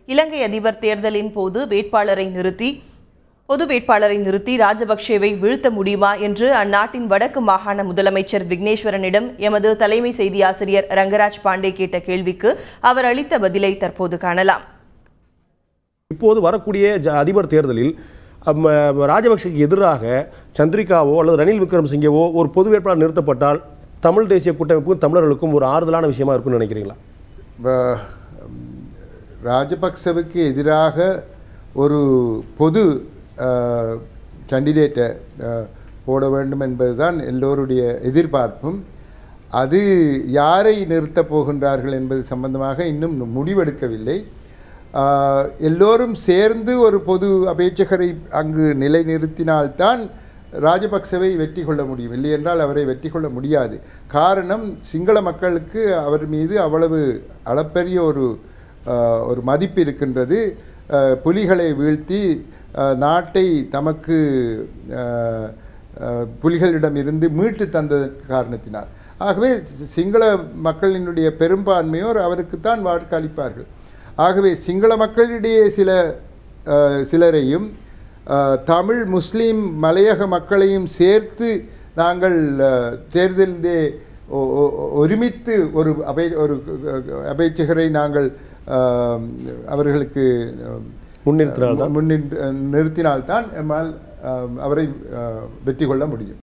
இலங்கை அதிபர் தேர்தலின் போது பொது வேட்பாளரை நிறுத்தி ராஜபக்சேவை வீழ்த்த முடியுமா என்று அந்நாட்டின் வடக்கு மாகாண முதலமைச்சர் விக்னேஸ்வரனிடம் எமது தலைமை செய்தி ஆசிரியர் ரங்கராஜ் பாண்டே கேட்ட கேள்விக்கு அவர் அளித்த பதிலை தற்போது காணலாம். இப்போது வரக்கூடிய அதிபர் தேர்தலில் ராஜபக்சேக்கு எதிராக சந்திரிகாவோ அல்லது ரணில் விக்ரமசிங்கவோ ஒரு பொது வேட்பாளர் நிறுத்தப்பட்டால் தமிழ் தேசிய கூட்டமைப்புக்கும் தமிழர்களுக்கும் ஒரு ஆறுதலான விஷயமா இருக்கும்னு நினைக்கிறீங்களா? ராஜபக்சவுக்கு எதிராக ஒரு பொது கேண்டிடேட்டை போட வேண்டும் என்பதுதான் எல்லோருடைய எதிர்பார்ப்பும். அது யாரை நிறுத்தப் போகின்றார்கள் என்பது சம்பந்தமாக இன்னும் முடிவெடுக்கவில்லை. எல்லோரும் சேர்ந்து ஒரு பொது அபேட்சகரை அங்கு நிலைநிறுத்தினால்தான் ராஜபக்சவை வெற்றி கொள்ள முடியும், இல்லை என்றால் அவரை வெற்றி கொள்ள முடியாது. காரணம், சிங்கள மக்களுக்கு அவர் மீது அவ்வளவு அளப்பரிய ஒரு மதிப்பு இருக்கின்றது. புலிகளை வீழ்த்தி நாட்டை தமக்கு புலிகளிடமிருந்து மீட்டு தந்த காரணத்தினால். ஆகவே சிங்கள மக்களினுடைய பெரும்பான்மையோர் அவருக்குத்தான் வாக்களிப்பார்கள். ஆகவே சிங்கள மக்களிடையே சிலரையும் தமிழ் முஸ்லீம் மலையக மக்களையும் சேர்த்து நாங்கள் தேர்தலிலே ஒருமித்து ஒரு அபேட்சகரை நாங்கள் அவர்களுக்கு நிறுத்தினால்தான் அவரை வெற்றி கொள்ள முடியும்.